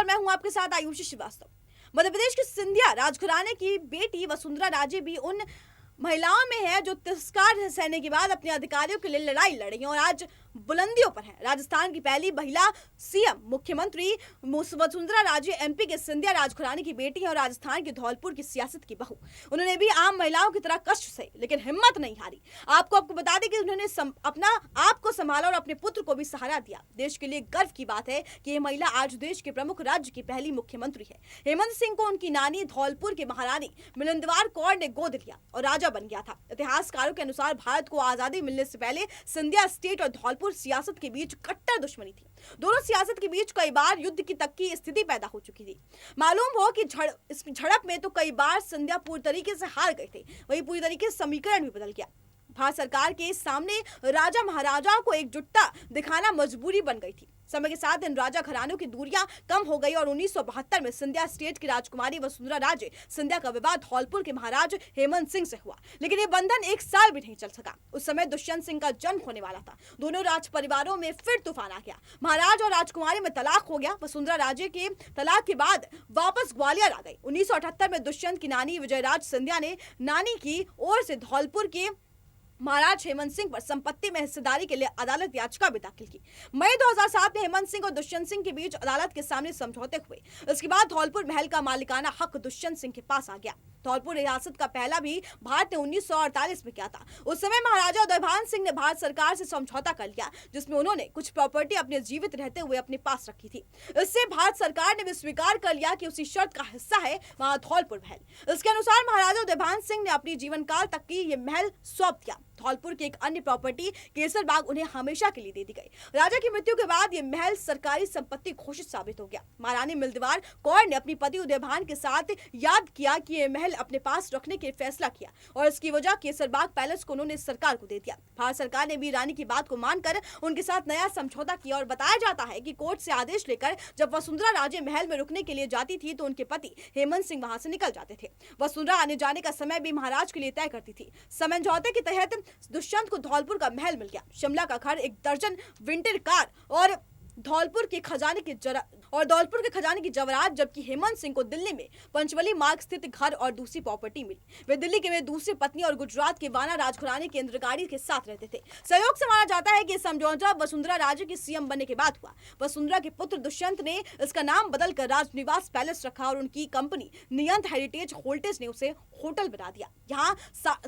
और मैं हूं आपके साथ आयुषी श्रीवास्तव। मध्य प्रदेश की सिंधिया राजघराने की बेटी वसुंधरा राजे भी उन महिलाओं में है जो तिरस्कार सहने के बाद अपने अधिकारियों के लिए लड़ाई लड़ी और आज बुलंदियों पर है। राजस्थान की पहली महिला सीएम मुख्यमंत्री वसुंधरा राजे एमपी के सिंधिया राजघराने की बेटी है और राजस्थान के धौलपुर की सियासत की बहू। उन्होंने भी आम महिलाओं की तरह कष्ट सहे लेकिन हिम्मत नहीं हारी। आपको बता दें कि उन्होंने अपना आप को संभाला और अपने पुत्र को भी सहारा दिया। देश के लिए गर्व की बात है कि यह महिला आज देश के प्रमुख राज्य की पहली मुख्यमंत्री है। हेमंत सिंह को उनकी नानी धौलपुर की महारानी मिलिंदवार कौर ने गोद लिया और राजा बन गया था। इतिहासकारों के अनुसार भारत को आजादी मिलने से पहले सिंधिया स्टेट और धौलपुर सियासत के बीच कट्टर दुश्मनी थी। दोनों सियासत के बीच कई बार युद्ध की तक की स्थिति पैदा हो चुकी थी। मालूम हो कि इस झड़प में तो कई बार सिंधिया पूरी तरीके से हार गए थे, वही पूरी तरीके से समीकरण भी बदल गया। भारत सरकार के सामने राजा महाराजा को एकजुटता दिखाना मजबूरी बन गई थी। समय के साथ इन राजा घरानों की दूरियां कम हो गई और 1972 में सिंधिया स्टेट की राजकुमारी वसुंधरा राजे सिंधिया का विवाह धौलपुर के महाराज हेमंत सिंह से हुआ, लेकिन ये बंधन एक साल भी नहीं चल सका। उस समय दुष्यंत सिंह का जन्म होने वाला था। दोनों राज परिवारों में फिर तूफान आ गया। महाराज और राजकुमारी में तलाक हो गया। वसुंधरा राजे के तलाक के बाद वापस ग्वालियर आ गई। 1978 में दुष्यंत की नानी विजयराज सिंधिया ने नानी की ओर से धौलपुर के महाराज हेमंत सिंह पर संपत्ति में हिस्सेदारी के लिए अदालत याचिका भी दाखिल की। मई 2007 में हेमंत सिंह और दुष्यंत सिंह के बीच अदालत के सामने समझौते हुए। इसके बाद धौलपुर महल का मालिकाना हक दुष्यंत सिंह के पास आ गया। धौलपुर रियासत का पहला भी भारत ने 1948 में किया था। उस समय महाराजा उदयभान सिंह ने भारत सरकार से समझौता कर लिया, जिसमें उन्होंने कुछ प्रॉपर्टी अपने जीवित रहते हुए अपने पास रखी थी। इससे भारत सरकार ने भी स्वीकार कर लिया कि उसी शर्त का हिस्सा है वहां धौलपुर महल। इसके अनुसार महाराजा उदयभान सिंह ने अपनी जीवन काल तक की ये महल सौंप दिया। धौलपुर की एक अन्य प्रॉपर्टी केसर बाग उन्हें हमेशा के लिए दे दी गई। राजा की मृत्यु के बाद यह महल सरकारी संपत्ति घोषित साबित हो गया। महारानी मिलिंदवार कौर ने अपनी पति उदयभान के साथ याद किया कि यह महल अपने पास रखने के फैसला किया और इसकी वजह केसर बाग पैलेस को उन्होंने सरकार को दे दिया। भारत सरकार ने भी रानी की बात को मानकर उनके साथ नया समझौता किया और बताया जाता है कि कोर्ट से आदेश लेकर जब वसुंधरा राजे महल में रुकने के लिए जाती थी तो उनके पति हेमंत सिंह वहां से निकल जाते थे। वसुंधरा आने जाने का समय भी महाराज के लिए तय करती थी। समझौते के तहत दुष्यंत को धौलपुर का महल मिल गया, शिमला का घर, एक दर्जन विंटर कार और धौलपुर के खजाने की जवाहरात, जबकि हेमंत सिंह को दिल्ली में पंचवली मार्ग स्थित घर और दूसरी प्रॉपर्टी मिली। वे दिल्ली के में दूसरी पत्नी और गुजरात के वाना राजघराने के इंद्रगाड़ी के साथ रहते थे। सहयोग से माना जाता है कि समझौता वसुंधरा राजे की सीएम बनने के बाद हुआ। वसुंधरा के पुत्र दुष्यंत ने इसका नाम बदलकर राजनिवास पैलेस रखा और उनकी कंपनी नियंत हेरिटेज होल्टेज ने उसे होटल बना दिया। यहाँ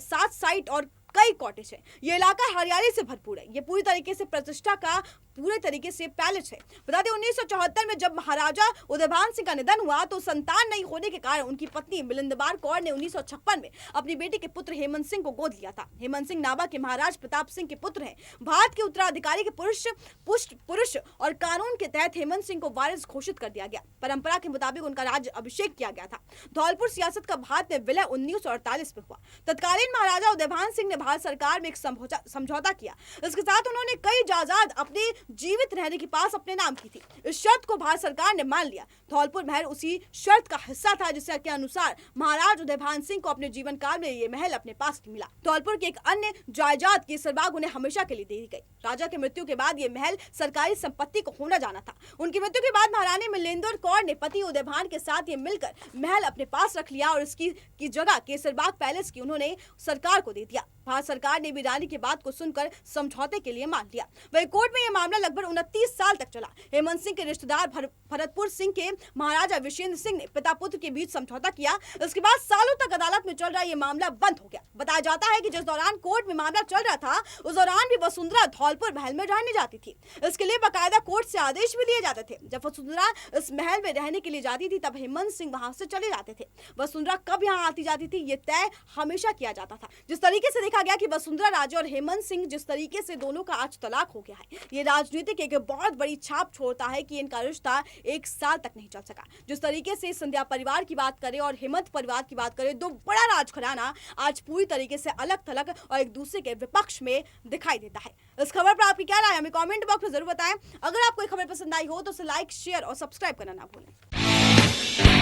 7 साइट और कई कॉटेज है। ये इलाका हरियाली से भरपूर है। ये पूरी तरीके से प्रतिष्ठा का पूरे तरीके से पैलेस है। बता दें 1974 में जब महाराजा उदयभान सिंह का निधन हुआ तो संतान नहीं होने के कारण उनकी पत्नी मिलिंदवार कौर ने 1956 में अपनी बेटी के पुत्र हेमंत सिंह को गोद लिया था। हेमंत सिंह नाभा के महाराज प्रताप सिंह के पुत्र हैं। भारत के उत्तराधिकारी के पुरुष और कानून के तहत हेमंत सिंह को वारिस घोषित कर दिया गया। परंपरा के मुताबिक उनका राज्य अभिषेक किया गया था। धौलपुर सियासत का भारत में विलय 1948 में हुआ। तत्कालीन महाराजा उदयभान सिंह ने भारत सरकार में एक समझौता किया। इसके साथ उन्होंने कई जायदाद अपने जीवित रहने के पास अपने नाम की थी। इस शर्त को भारत सरकार ने मान लिया। धौलपुर महल उसी शर्त का हिस्सा था जिसके अनुसार महाराज उदयभान सिंह को अपने जीवन काल में यह महल अपने पास मिला। धौलपुर की एक अन्य जायदाद केसर बाग उन्हें हमेशा के लिए दे दी गई। राजा की मृत्यु के बाद यह महल सरकारी संपत्ति को होना जाना था। उनकी मृत्यु के बाद महारानी मिलिंदवार कौर ने पति उदयभान के साथ ये मिलकर महल अपने पास रख लिया और इसकी जगह केसर बाग पैलेस की उन्होंने सरकार को दे दिया। भारत सरकार ने भी रानी की बात को सुनकर समझौते के लिए मान लिया। वही कोर्ट में यह मामला लगभग 29 साल तक चला। हेमंत सिंह के रिश्तेदार भरतपुर सिंह के महाराजा विशेंद्र सिंह ने पिता पुत्र के बीच समझौता किया। इसके बाद सालों तक अदालत में चल रहा यह मामला बंद हो गया। बताया जाता है कि जिस दौरान कोर्ट में मामला चल रहा था उस दौरान भी वसुंधरा धौलपुर महल में रहने जाती थी। इसके लिए बाकायदा कोर्ट से आदेश भी दिए जाते थे। जब वसुंधरा इस महल में रहने के लिए जाती थी तब हेमंत सिंह वहां से चले जाते थे। वसुंधरा कब यहाँ आती जाती थी ये तय हमेशा किया जाता था। जिस तरीके से देखा गया कि वसुंधरा राजे और हेमंत सिंह जिस तरीके से दोनों का आज तलाक हो गया है, ये राजनीतिक एक बहुत बड़ी छाप छोड़ता है कि इनका रिश्ता एक साल तक नहीं चल सका। जिस तरीके से सिंधिया परिवार की बात करें और हेमंत परिवार की बात करें, दो बड़ा राजघराना आज पूरी तरीके से अलग थलग और एक दूसरे के विपक्ष में दिखाई देता है। इस खबर पर आपकी क्या राय है हमें कमेंट बॉक्स में जरूर बताएं। अगर आपको ये खबर पसंद आई हो तो उसे लाइक, शेयर और सब्सक्राइब करना ना भूलें।